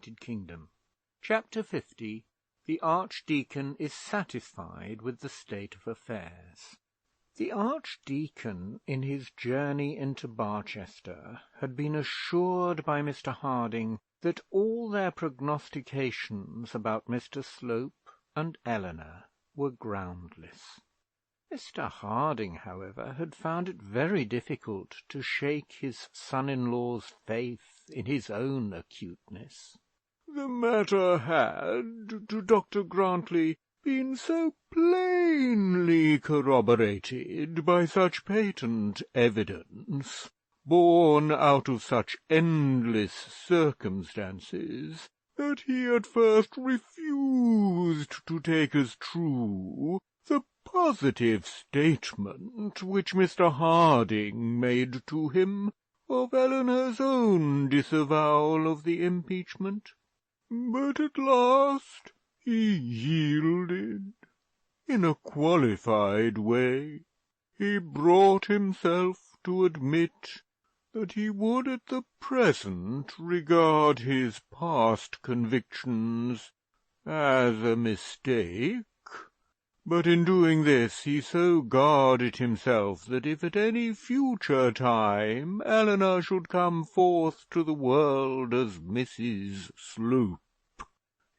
United Kingdom. Chapter 50. The Archdeacon is satisfied with the state of affairs. The Archdeacon, in his journey into Barchester, had been assured by Mr. Harding that all their prognostications about Mr. Slope and Eleanor were groundless. Mr. Harding, however, had found it very difficult to shake his son-in-law's faith in his own acuteness. The matter had, to Dr. Grantly, been so plainly corroborated by such patent evidence, borne out of such endless circumstances, that he at first refused to take as true the positive statement which Mr. Harding made to him of Eleanor's own disavowal of the impeachment. But at last he yielded. In a qualified way, he brought himself to admit that he would at the present regard his past convictions as a mistake, but in doing this he so guarded himself that if at any future time Eleanor should come forth to the world as Mrs. Slope,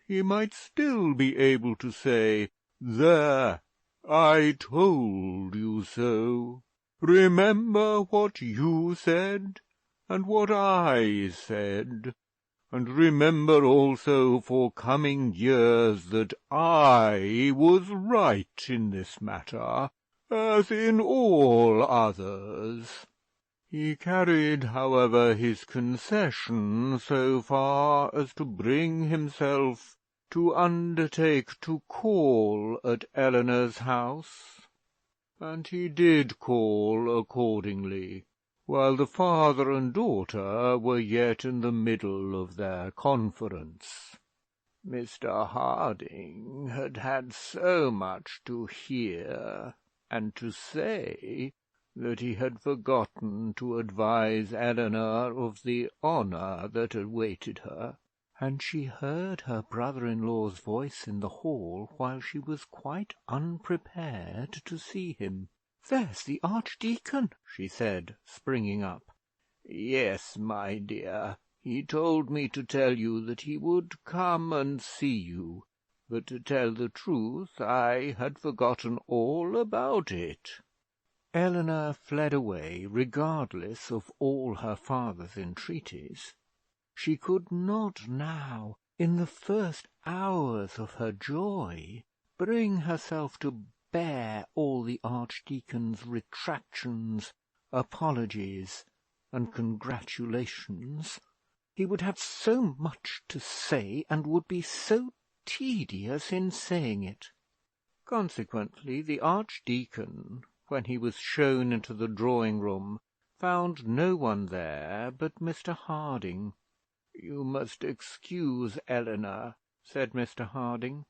he might still be able to say, "There, I told you so. Remember what you said, and what I said, and remember also for coming years that I was right in this matter, as in all others." He carried, however, his concession so far as to bring himself to undertake to call at Eleanor's house, and he did call accordingly, while the father and daughter were yet in the middle of their conference. Mr. Harding had had so much to hear and to say that he had forgotten to advise Eleanor of the honour that awaited her, and she heard her brother-in-law's voice in the hall while she was quite unprepared to see him. "There's the Archdeacon," she said, springing up. "Yes, my dear. He told me to tell you that he would come and see you, but to tell the truth, I had forgotten all about it." Eleanor fled away, regardless of all her father's entreaties. She could not now, in the first hours of her joy, bring herself to bear all the Archdeacon's retractions, apologies, and congratulations. He would have so much to say, and would be so tedious in saying it. Consequently, the Archdeacon, when he was shown into the drawing-room, found no one there but Mr. Harding. "You must excuse Eleanor," said Mr. Harding.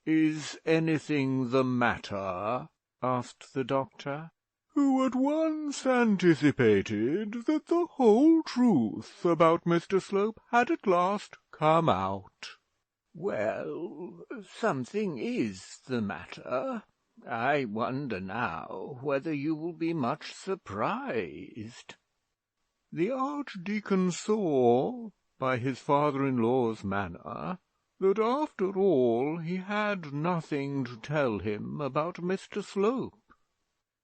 "Is anything the matter?" asked the doctor, who at once anticipated that the whole truth about Mr. Slope had at last come out. "Well, something is the matter. I wonder now whether you will be much surprised." The Archdeacon saw, by his father-in-law's manner, that after all he had nothing to tell him about Mr. Slope.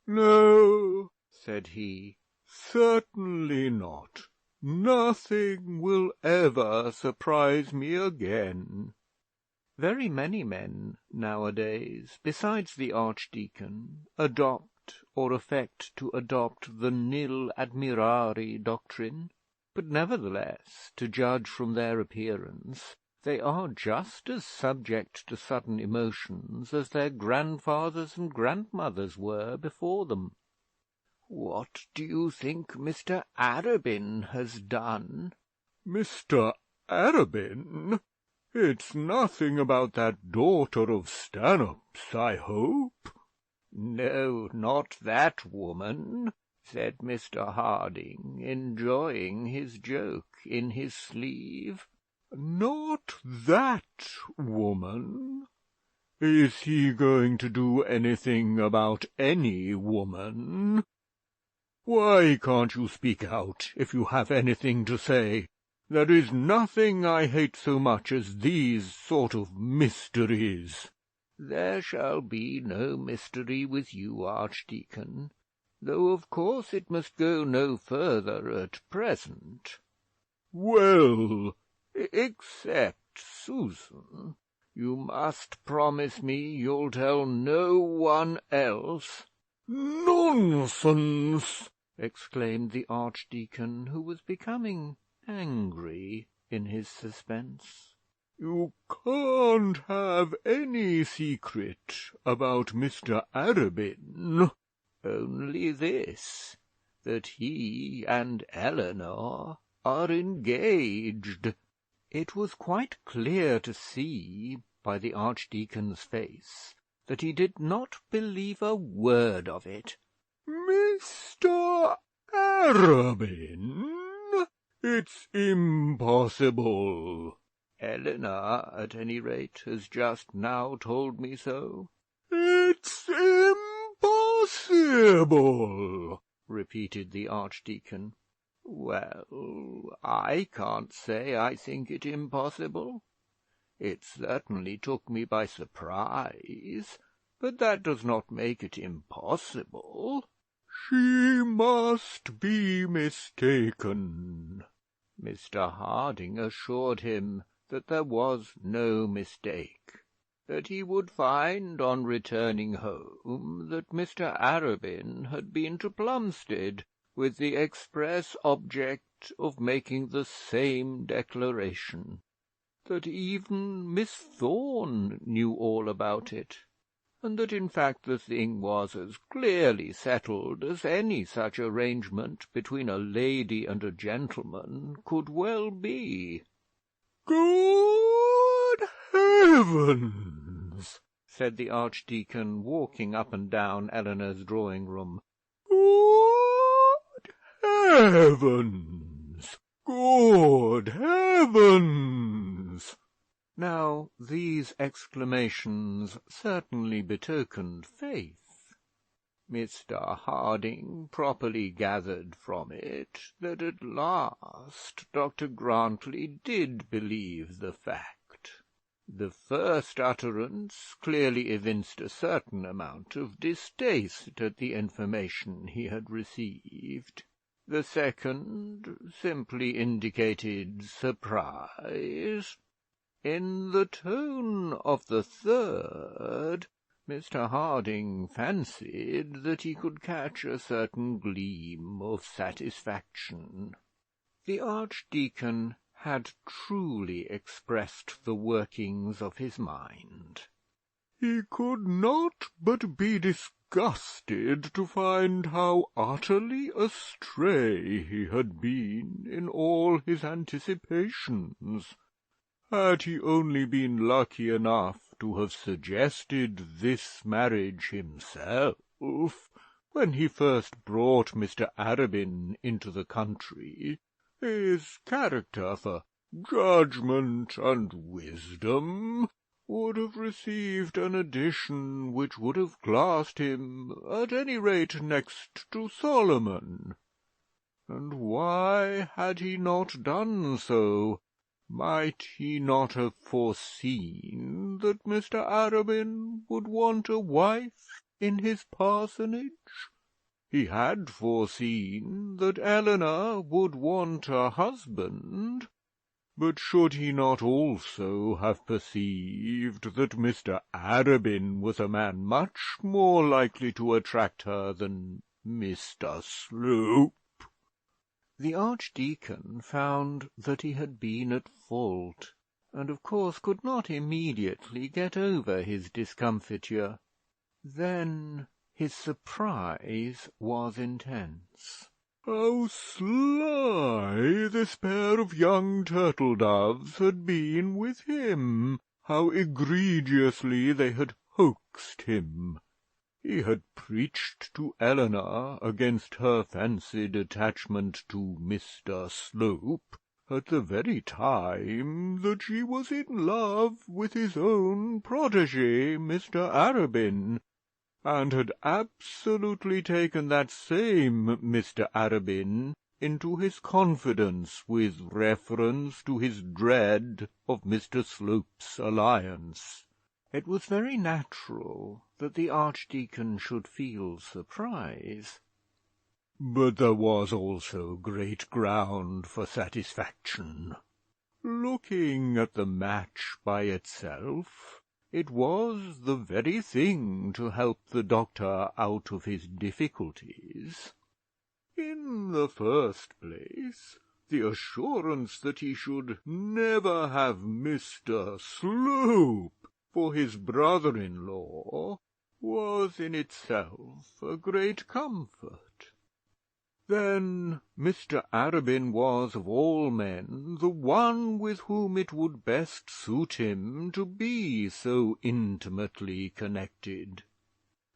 "No," said he, "certainly not. Nothing will ever surprise me again." Very many men nowadays, besides the Archdeacon, adopt or affect to adopt the nil admirari doctrine, but nevertheless, to judge from their appearance, they are just as subject to sudden emotions as their grandfathers and grandmothers were before them. "What do you think Mr. Arabin has done?" "Mr. Arabin? It's nothing about that daughter of Stanhope's, I hope?" "No, not that woman," said Mr. Harding, enjoying his joke in his sleeve. Not that woman. Is he going to do anything about any woman? Why can't you speak out if you have anything to say? There is nothing I hate so much as these sort of mysteries." "There shall be no mystery with you, Archdeacon, though of course it must go no further at present." "Well, "Except Susan. You must promise me you'll tell no one else." "Nonsense!" exclaimed the Archdeacon, who was becoming angry in his suspense. "You can't have any secret about Mr. Arabin." "Only this, that he and Eleanor are engaged." It was quite clear to see by the Archdeacon's face that he did not believe a word of it. "Mr. Arabin? It's impossible." "Eleanor, at any rate, has just now told me so." "It's impossible," repeated the Archdeacon. "Well, I can't say I think it impossible. It certainly took me by surprise, but that does not make it impossible." "She must be mistaken." Mr. Harding assured him that there was no mistake, that he would find on returning home that Mr. Arabin had been to Plumstead with the express object of making the same declaration, that even Miss Thorne knew all about it, and that in fact the thing was as clearly settled as any such arrangement between a lady and a gentleman could well be. "Good heavens!" said the Archdeacon, walking up and down Eleanor's drawing-room. "Good heavens! Good heavens!" Now these exclamations certainly betokened faith. Mr. Harding properly gathered from it that at last Dr. Grantly did believe the fact. The first utterance clearly evinced a certain amount of distaste at the information he had received. The second simply indicated surprise. In the tone of the third, Mr. Harding fancied that he could catch a certain gleam of satisfaction. The Archdeacon had truly expressed the workings of his mind. He could not but be disgusted to find how utterly astray he had been in all his anticipations. Had he only been lucky enough to have suggested this marriage himself, when he first brought Mr. Arabin into the country, his character for judgment and wisdom would have received an addition which would have classed him, at any rate, next to Solomon. And why had he not done so? Might he not have foreseen that Mr. Arabin would want a wife in his parsonage? He had foreseen that Eleanor would want a husband, but should he not also have perceived that Mr. Arabin was a man much more likely to attract her than Mr. Slope? The Archdeacon found that he had been at fault, and of course could not immediately get over his discomfiture. Then his surprise was intense. How sly this pair of young turtle-doves had been with him! How egregiously they had hoaxed him! He had preached to Eleanor against her fancied attachment to Mr. Slope, at the very time that she was in love with his own protégé, Mr. Arabin, and had absolutely taken that same Mr. Arabin into his confidence with reference to his dread of Mr. Slope's alliance. It was very natural that the archdeacon should feel surprise. But there was also great ground for satisfaction. Looking at the match by itself, it was the very thing to help the doctor out of his difficulties. In the first place, the assurance that he should never have Mr. Slope for his brother-in-law was in itself a great comfort. Then Mr. Arabin was, of all men, the one with whom it would best suit him to be so intimately connected.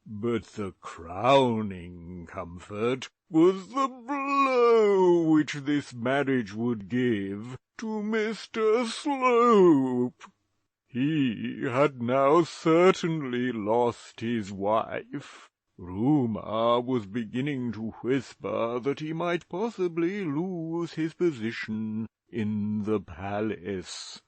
But the crowning comfort was the blow which this marriage would give to Mr. Slope. He had now certainly lost his wife. Rumour was beginning to whisper that he might possibly lose his position in the palace,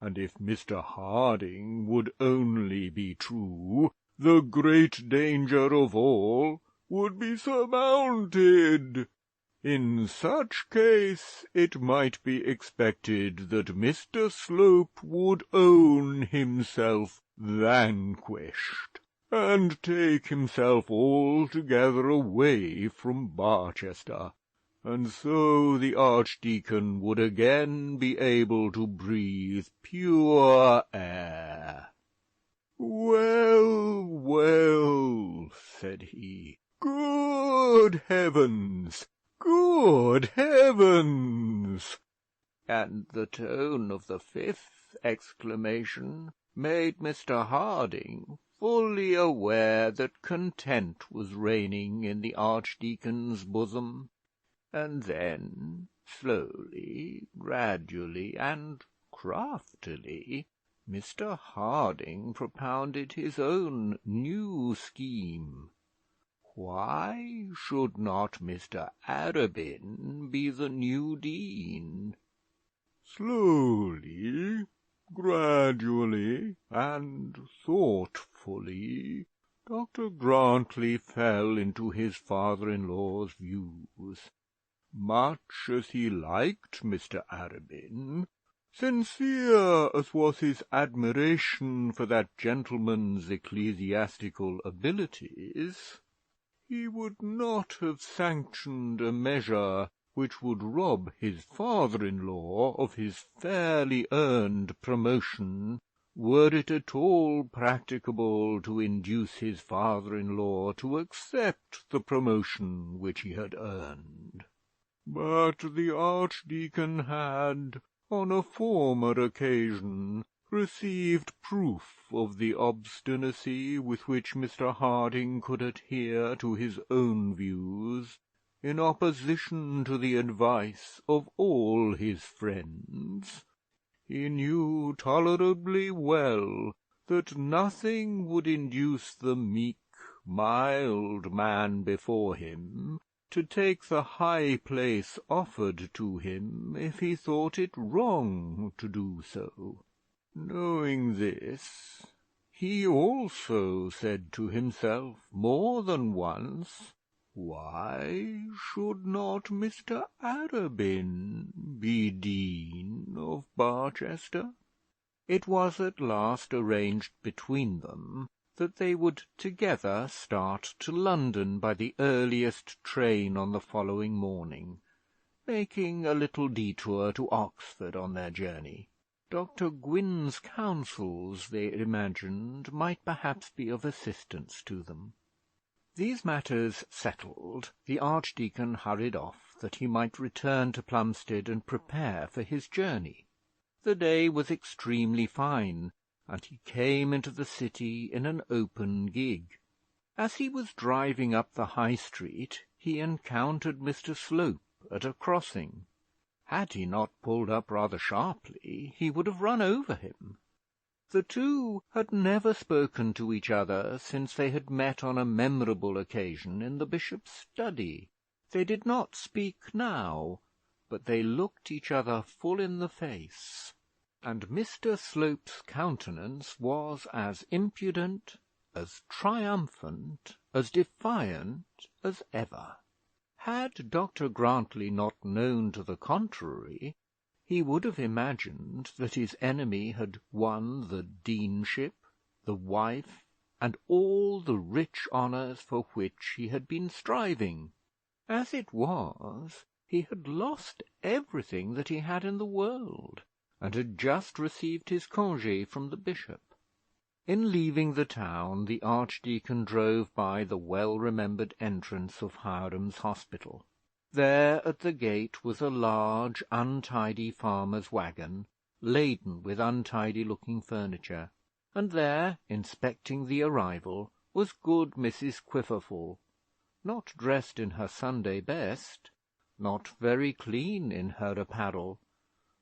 and if Mr. Harding would only be true, the great danger of all would be surmounted. In such case it might be expected that Mr. Slope would own himself vanquished, and take himself altogether away from Barchester, and so the archdeacon would again be able to breathe pure air. "Well, well," said he. "Good heavens! Good heavens!" And the tone of the fifth exclamation made Mr. Harding fully aware that content was reigning in the archdeacon's bosom. And then, slowly, gradually, and craftily, Mr. Harding propounded his own new scheme. Why should not Mr. Arabin be the new dean? Slowly, gradually, and thoughtfully, Dr. Grantly fell into his father-in-law's views. Much as he liked Mr. Arabin, sincere as was his admiration for that gentleman's ecclesiastical abilities, he would not have sanctioned a measure which would rob his father-in-law of his fairly earned promotion, were it at all practicable to induce his father-in-law to accept the promotion which he had earned. But the archdeacon had, on a former occasion, received proof of the obstinacy with which Mr. Harding could adhere to his own views, in opposition to the advice of all his friends. He knew tolerably well that nothing would induce the meek, mild man before him to take the high place offered to him if he thought it wrong to do so. Knowing this, he also said to himself more than once, why should not Mr. Arabin be Dean of Barchester? It was at last arranged between them that they would together start to London by the earliest train on the following morning, making a little detour to Oxford on their journey. Dr. Gwynne's counsels, they imagined, might perhaps be of assistance to them. These matters settled, the archdeacon hurried off that he might return to Plumstead and prepare for his journey. The day was extremely fine, and he came into the city in an open gig. As he was driving up the High Street, he encountered Mr. Slope at a crossing. Had he not pulled up rather sharply, he would have run over him. The two had never spoken to each other since they had met on a memorable occasion in the bishop's study. They did not speak now, but they looked each other full in the face, and Mr Slope's countenance was as impudent, as triumphant, as defiant as ever. Had Dr Grantly not known to the contrary, he would have imagined that his enemy had won the deanship, the wife, and all the rich honours for which he had been striving. As it was, he had lost everything that he had in the world, and had just received his congé from the bishop. In leaving the town, the archdeacon drove by the well-remembered entrance of Hiram's Hospital. There at the gate was a large, untidy farmer's waggon, laden with untidy-looking furniture, and there, inspecting the arrival, was good Mrs Quiverful, not dressed in her Sunday best, not very clean in her apparel,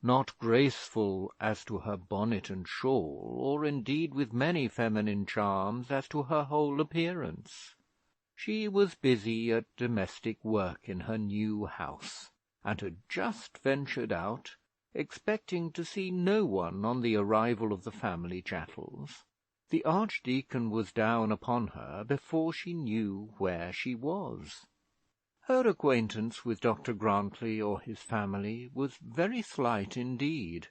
not graceful as to her bonnet and shawl, or indeed with many feminine charms as to her whole appearance. She was busy at domestic work in her new house, and had just ventured out, expecting to see no one on the arrival of the family chattels. The archdeacon was down upon her before she knew where she was. Her acquaintance with Dr Grantly or his family was very slight indeed.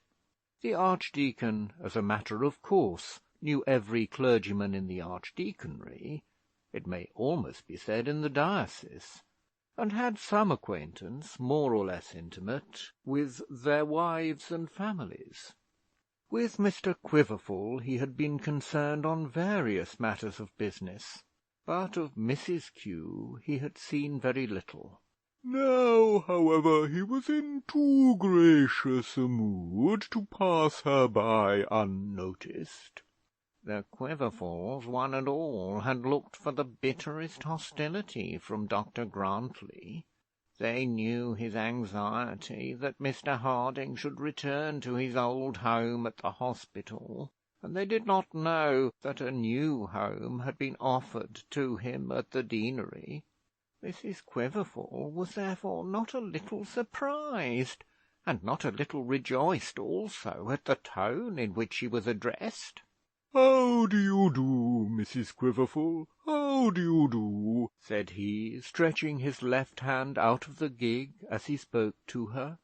The archdeacon, as a matter of course, knew every clergyman in the archdeaconry, it may almost be said in the diocese, and had some acquaintance, more or less intimate, with their wives and families. With Mr Quiverful he had been concerned on various matters of business, but of Mrs Kew he had seen very little. Now, however, he was in too gracious a mood to pass her by unnoticed. The Quiverfuls, one and all, had looked for the bitterest hostility from Dr Grantly. They knew his anxiety that Mr Harding should return to his old home at the hospital, and they did not know that a new home had been offered to him at the deanery. Mrs Quiverful was therefore not a little surprised, and not a little rejoiced also at the tone in which she was addressed. "How do you do, Mrs Quiverful? How do you do?" said he, stretching his left hand out of the gig as he spoke to her.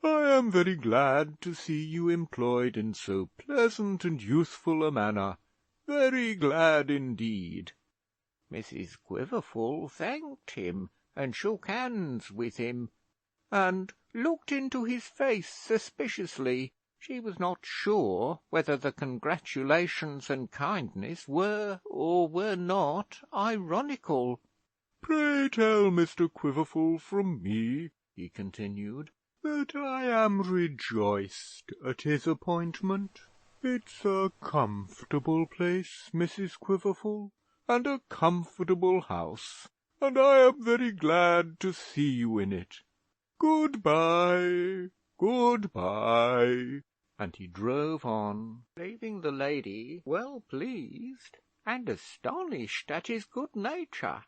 "I am very glad to see you employed in so pleasant and useful a manner. Very glad indeed." Mrs Quiverful thanked him, and shook hands with him, and looked into his face suspiciously. She was not sure whether the congratulations and kindness were or were not ironical. "Pray tell Mr Quiverful from me," he continued, "that I am rejoiced at his appointment. It's a comfortable place, Mrs Quiverful, and a comfortable house, and I am very glad to see you in it. Good-bye, good-bye." And he drove on, leaving the lady well pleased and astonished at his good nature.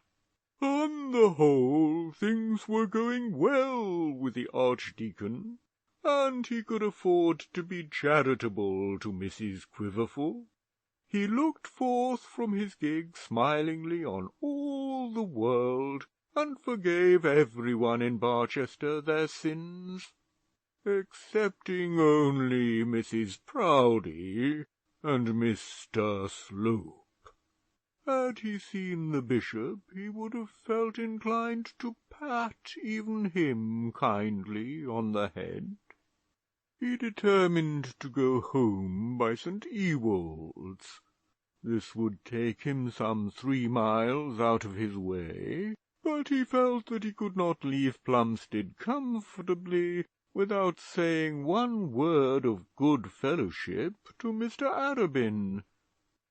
On the whole, things were going well with the archdeacon, and he could afford to be charitable to Mrs Quiverful. He looked forth from his gig smilingly on all the world, and forgave every one in Barchester their sins, excepting only Mrs Proudie and Mr Slope. Had he seen the bishop, he would have felt inclined to pat even him kindly on the head. He determined to go home by St Ewold's. This would take him some 3 miles out of his way, but he felt that he could not leave Plumstead comfortably without saying one word of good fellowship to Mr Arabin.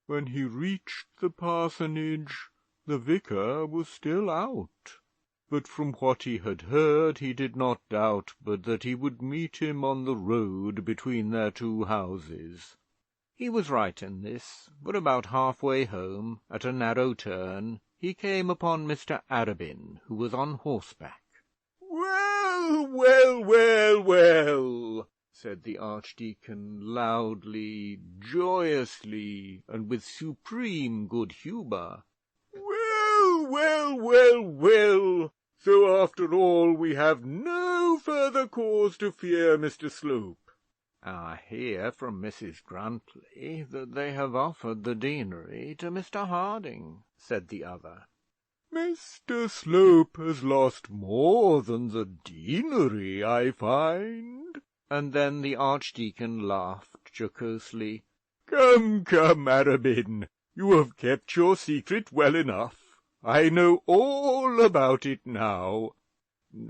When he reached the parsonage, the vicar was still out. but from what he had heard he did not doubt but that he would meet him on the road between their two houses. He was right in this, for about half-way home, at a narrow turn, he came upon Mr. Arabin, who was on horseback. "Well, well, well, well," said the Archdeacon, loudly, joyously, and with supreme good humour. "Well, well, well, well! So, after all, we have no further cause to fear Mr. Slope." "I hear from Mrs. Grantly that they have offered the deanery to Mr. Harding," said the other. "Mr. Slope has lost more than the deanery, I find." And then the Archdeacon laughed jocosely. "Come, come, Arabin, you have kept your secret well enough. I know all about it now."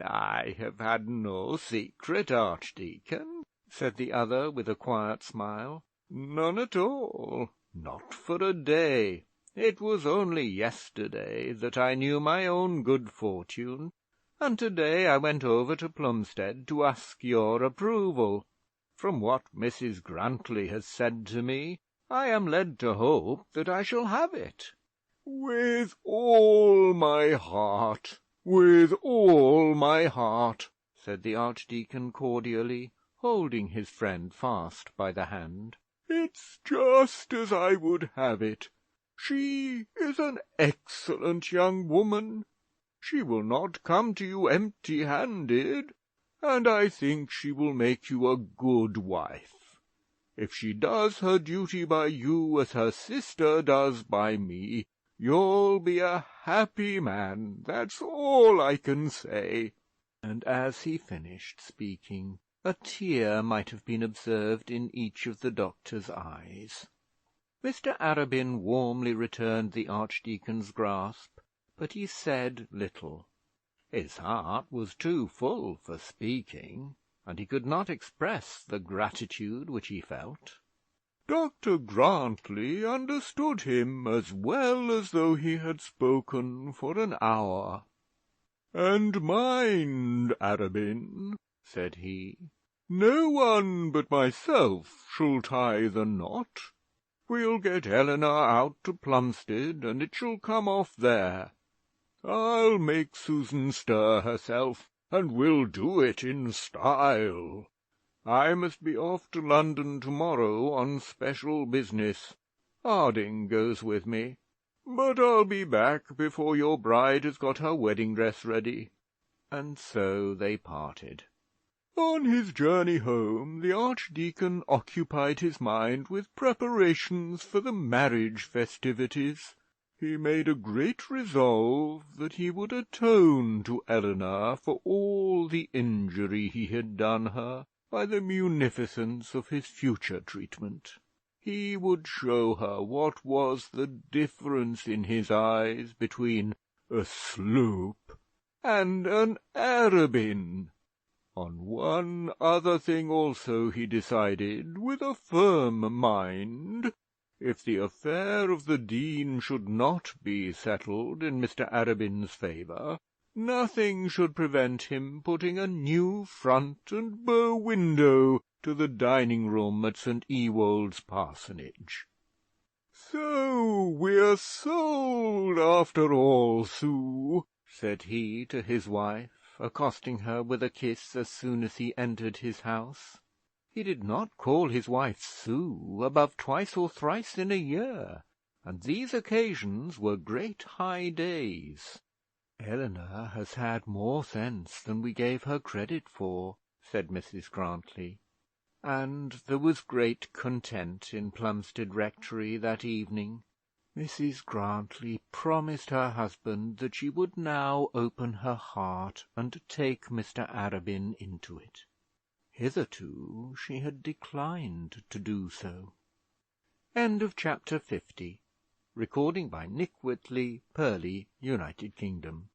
"I have had no secret, Archdeacon," said the other, with a quiet smile. "None at all, not for a day. It was only yesterday that I knew my own good fortune, and to-day I went over to Plumstead to ask your approval. From what Mrs. Grantly has said to me, I am led to hope that I shall have it." "With all my heart, with all my heart," said the Archdeacon cordially, holding his friend fast by the hand. "It's just as I would have it. She is an excellent young woman. She will not come to you empty-handed, and I think she will make you a good wife. If she does her duty by you as her sister does by me, you'll be a happy man, that's all I can say." And as he finished speaking, a tear might have been observed in each of the doctor's eyes. Mr. Arabin warmly returned the Archdeacon's grasp, but he said little. His heart was too full for speaking, and he could not express the gratitude which he felt. Dr. Grantly understood him as well as though he had spoken for an hour. "And mind, Arabin," said he, "no one but myself shall tie the knot. We'll get Eleanor out to Plumstead, and it shall come off there. I'll make Susan stir herself, and we'll do it in style. I must be off to London to-morrow on special business. Harding goes with me, but I'll be back before your bride has got her wedding dress ready." And so they parted. On his journey home, the Archdeacon occupied his mind with preparations for the marriage festivities. He made a great resolve that he would atone to Eleanor for all the injury he had done her by the munificence of his future treatment. He would show her what was the difference in his eyes between a Slope and an Arabin. On one other thing also he decided, with a firm mind. If the affair of the Dean should not be settled in Mr. Arabin's favour, nothing should prevent him putting a new front and bow window to the dining-room at St. Ewold's parsonage. "So we're sold after all, Sue," said he to his wife, accosting her with a kiss as soon as he entered his house. He did not call his wife Sue above twice or thrice in a year, and these occasions were great high days. "Eleanor has had more sense than we gave her credit for," said Mrs. Grantly, and there was great content in Plumstead Rectory that evening. Mrs. Grantly promised her husband that she would now open her heart and take Mr. Arabin into it. Hitherto she had declined to do so. End of chapter 50. Recording by Nick Whitley, Purley, United Kingdom.